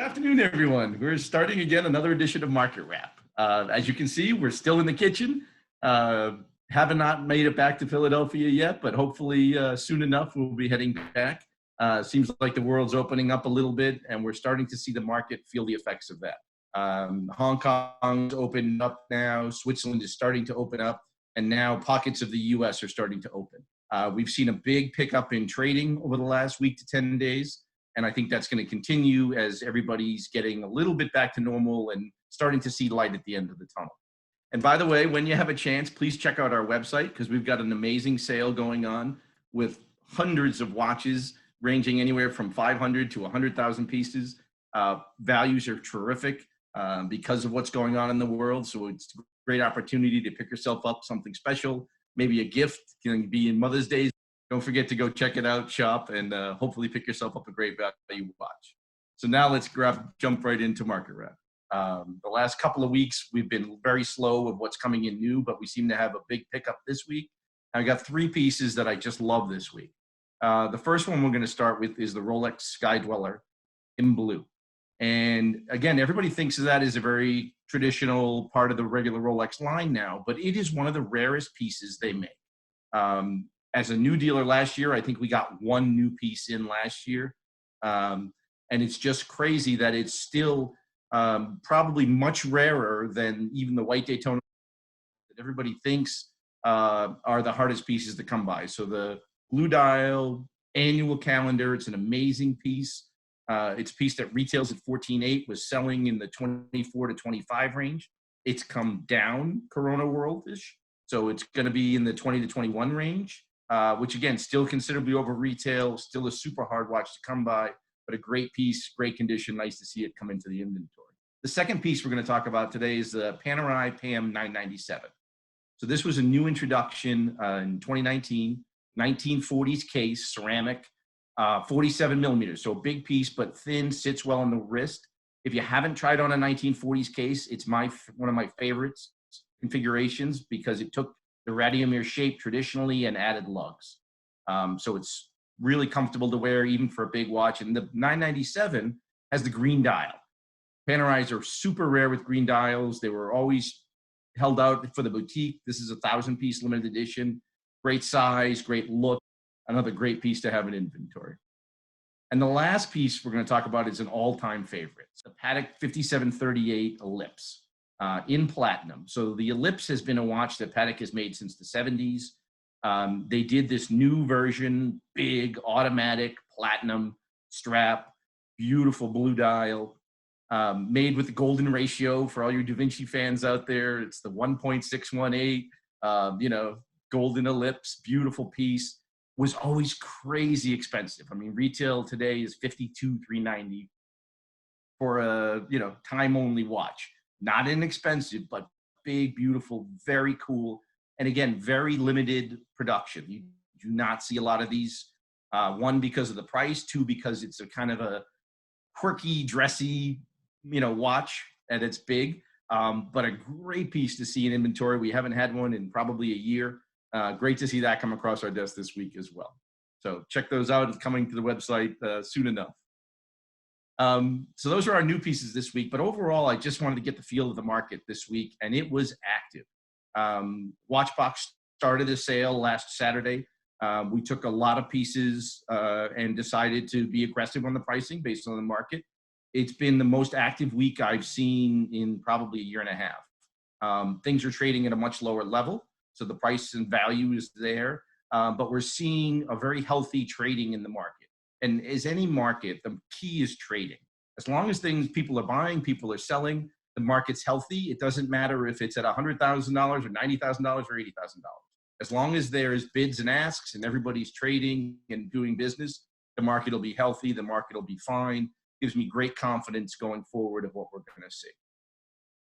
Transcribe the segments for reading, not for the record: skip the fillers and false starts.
afternoon, everyone. We're starting again another edition of Market Wrap. As you can see, we're still in the kitchen. Haven't not made it back to Philadelphia yet, but hopefully soon enough we'll be heading back. Seems like the world's opening up a little bit, and we're starting to see the market feel the effects of that. Hong Kong's opened up now. Switzerland is starting to open up, and now pockets of the U.S. are starting to open. We've seen a big pickup in trading over the last week to 10 days. And I think that's going to continue as everybody's getting a little bit back to normal and starting to see light at the end of the tunnel. And by the way, when you have a chance, please check out our website because we've got an amazing sale going on with hundreds of watches ranging anywhere from 500 to 100,000 pieces. Values are terrific because of what's going on in the world. So it's a great opportunity to pick yourself up something special, maybe a gift, can be in Mother's Day. Don't forget to go check it out, shop, and hopefully pick yourself up a great value watch. So now let's jump right into Market Wrap. The last couple of weeks, we've been very slow with what's coming in new, but we seem to have a big pickup this week. I got three pieces that I just love this week. The first one we're going to start with is the Rolex Sky-Dweller in blue. And again, everybody thinks of that as a very traditional part of the regular Rolex line now, but it is one of the rarest pieces they make. As a new dealer last year, I think we got one new piece in last year. And it's just crazy that it's still probably much rarer than even the white Daytona that everybody thinks are the hardest pieces to come by. So the blue dial annual calendar, it's an amazing piece. It's a piece that retails at $14,800, was selling in the 24 to 25 range. It's come down Corona World-ish. So it's going to be in the 20 to 21 range. Which again, still considerably over retail, still a super hard watch to come by, but a great piece, great condition, nice to see it come into the inventory. The second piece we're going to talk about today is the Panerai PAM 997. So this was a new introduction in 2019, 1940s case, ceramic, 47 millimeters. So a big piece, but thin, sits well on the wrist. If you haven't tried on a 1940s case, it's one of my favorites configurations because it took the Radiomir shape traditionally and added lugs. So it's really comfortable to wear even for a big watch. And the 997 has the green dial. Panerais are super rare with green dials. They were always held out for the boutique. This is a 1,000-piece limited edition. Great size, great look. Another great piece to have in inventory. And the last piece we're going to talk about is an all-time favorite. It's the Patek 5738 Ellipse. In platinum. So the Ellipse has been a watch that Patek has made since the 70s. They did this new version, big automatic platinum strap, beautiful blue dial, made with the golden ratio for all your Da Vinci fans out there. It's the 1.618, golden Ellipse, beautiful piece. Was always crazy expensive. I mean, retail today is $52,390 for a time only watch. Not inexpensive, but big, beautiful, very cool. And again, very limited production. You do not see a lot of these. One, because of the price. Two, because it's a kind of a quirky, dressy, watch, and it's big. But a great piece to see in inventory. We haven't had one in probably a year. Great to see that come across our desk this week as well. So check those out. It's coming to the website soon enough. So those are our new pieces this week, but overall, I just wanted to get the feel of the market this week, and it was active. Watchbox started a sale last Saturday. We took a lot of pieces and decided to be aggressive on the pricing based on the market. It's been the most active week I've seen in probably a year and a half. Things are trading at a much lower level, so the price and value is there, but we're seeing a very healthy trading in the market. And as any market, the key is trading. As long as people are buying, people are selling, the market's healthy. It doesn't matter if it's at $100,000 or $90,000 or $80,000. As long as there's bids and asks and everybody's trading and doing business, the market will be healthy. The market will be fine. Gives me great confidence going forward of what we're going to see.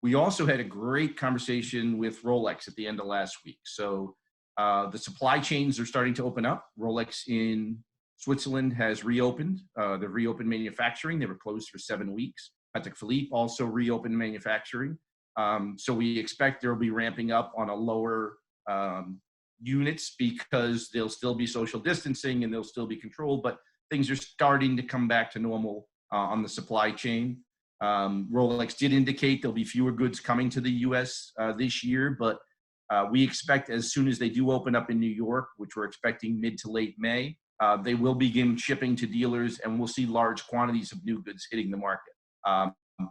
We also had a great conversation with Rolex at the end of last week. So the supply chains are starting to open up. Rolex in Switzerland has reopened. They've reopened manufacturing. They were closed for 7 weeks. Patek Philippe also reopened manufacturing. So we expect they'll be ramping up on a lower units because they'll still be social distancing and they'll still be controlled, but things are starting to come back to normal on the supply chain. Rolex did indicate there'll be fewer goods coming to the U.S. This year, but we expect as soon as they do open up in New York, which we're expecting mid to late May, they will begin shipping to dealers, and we'll see large quantities of new goods hitting the market.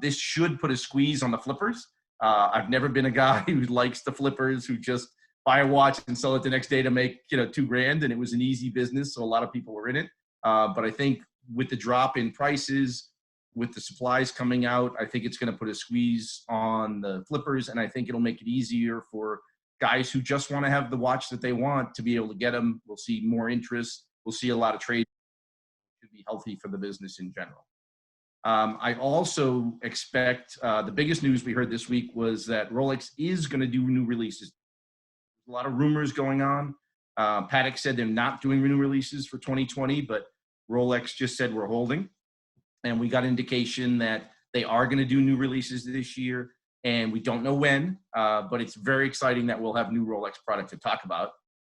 This should put a squeeze on the flippers. I've never been a guy who likes the flippers, who just buy a watch and sell it the next day to make $2,000, and it was an easy business, so a lot of people were in it. But I think with the drop in prices, with the supplies coming out, I think it's going to put a squeeze on the flippers, and I think it'll make it easier for guys who just want to have the watch that they want to be able to get them. We'll see more interest. We'll see a lot of trade. It should be healthy for the business in general. I also expect the biggest news we heard this week was that Rolex is going to do new releases. There's a lot of rumors going on. Patek said they're not doing new releases for 2020, but Rolex just said we're holding. And we got indication that they are going to do new releases this year, and we don't know when, but it's very exciting that we'll have new Rolex product to talk about.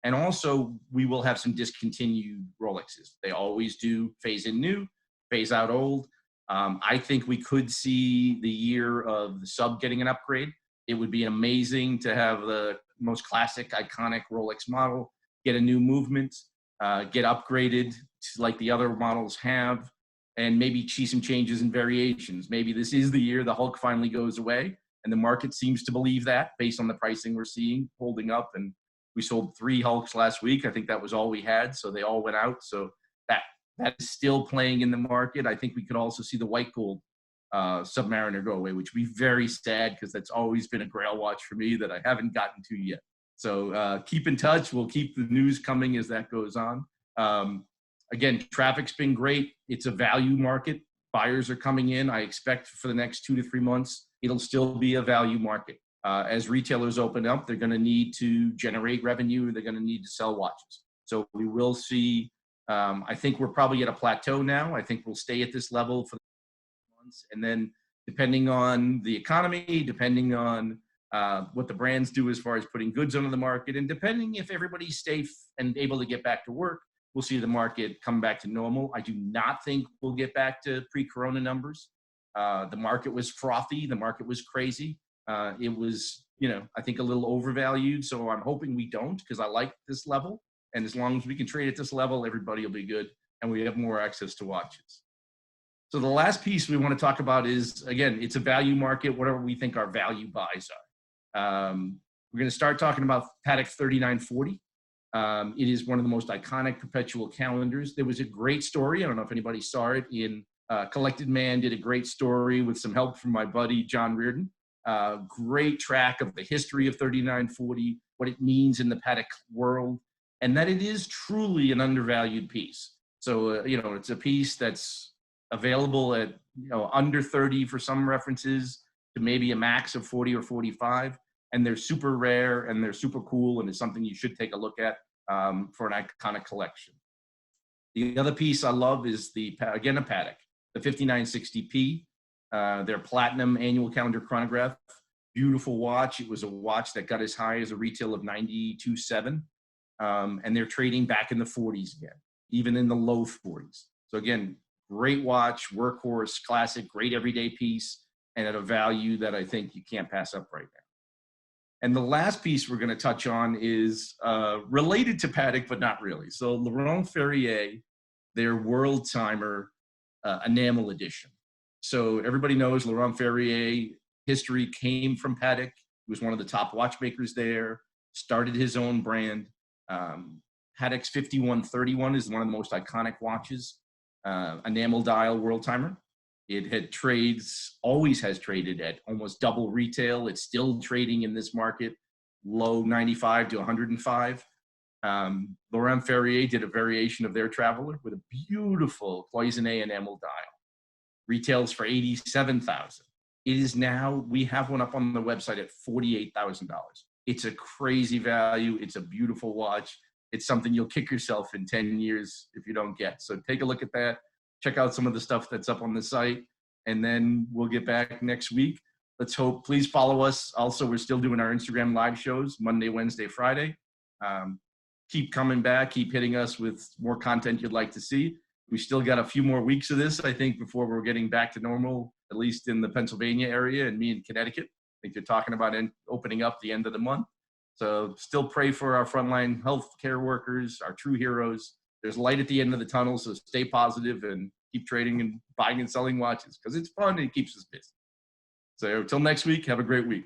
And also, we will have some discontinued Rolexes. They always do phase in new, phase out old. I think we could see the year of the sub getting an upgrade. It would be amazing to have the most classic, iconic Rolex model get a new movement, get upgraded like the other models have, and maybe see some changes and variations. Maybe this is the year the Hulk finally goes away, and the market seems to believe that based on the pricing we're seeing holding up. And we sold 3 Hulks last week. I think that was all we had, so they all went out. So that is still playing in the market. I think we could also see the white gold Submariner go away, which would be very sad because that's always been a grail watch for me that I haven't gotten to yet. So keep in touch. We'll keep the news coming as that goes on. Again, traffic's been great. It's a value market. Buyers are coming in. I expect for the next 2 to 3 months, it'll still be a value market. As retailers open up, they're going to need to generate revenue. They're going to need to sell watches. So we will see, I think we're probably at a plateau now. I think we'll stay at this level for months. And then depending on the economy, depending on what the brands do as far as putting goods onto the market, and depending if everybody's safe and able to get back to work, we'll see the market come back to normal. I do not think we'll get back to pre-corona numbers. The market was frothy. The market was crazy. It was, I think a little overvalued. So I'm hoping we don't, because I like this level. And as long as we can trade at this level, everybody will be good. And we have more access to watches. So the last piece we want to talk about is, again, it's a value market, whatever we think our value buys are. We're going to start talking about Patek 3940. It is one of the most iconic perpetual calendars. There was a great story. I don't know if anybody saw it in Collected Man did a great story with some help from my buddy, John Reardon. Great track of the history of 3940, what it means in the Patek world, and that it is truly an undervalued piece. So, it's a piece that's available at, under 30 for some references to maybe a max of 40 or 45. And they're super rare and they're super cool, and it's something you should take a look at for an iconic collection. The other piece I love is again, a Patek, the 5960P, their platinum annual calendar chronograph. Beautiful watch. It was a watch that got as high as a retail of $92,700. And they're trading back in the 40s again, even in the low 40s. So again, great watch, workhorse, classic, great everyday piece, and at a value that I think you can't pass up right now. And the last piece we're going to touch on is related to Patek, but not really. So Laurent Ferrier, their World Timer enamel edition. So everybody knows Laurent Ferrier history came from Patek. He was one of the top watchmakers there, started his own brand. Patek's 5131 is one of the most iconic watches, enamel dial World Timer. It always has traded at almost double retail. It's still trading in this market, low 95 to 105. Laurent Ferrier did a variation of their Traveler with a beautiful cloisonné enamel dial. Retails for $87,000. It is now, we have one up on the website at $48,000. It's a crazy value. It's a beautiful watch. It's something you'll kick yourself in 10 years if you don't get. So take a look at that. Check out some of the stuff that's up on the site, and then we'll get back next week. Let's hope. Please follow us. Also, we're still doing our Instagram live shows Monday, Wednesday, Friday. Keep coming back. Keep hitting us with more content you'd like to see. We still got a few more weeks of this, I think, before we're getting back to normal, at least in the Pennsylvania area and me in Connecticut. I think they're talking about opening up the end of the month. So still pray for our frontline healthcare workers, our true heroes. There's light at the end of the tunnel, so stay positive and keep trading and buying and selling watches because it's fun and it keeps us busy. So until next week, have a great week.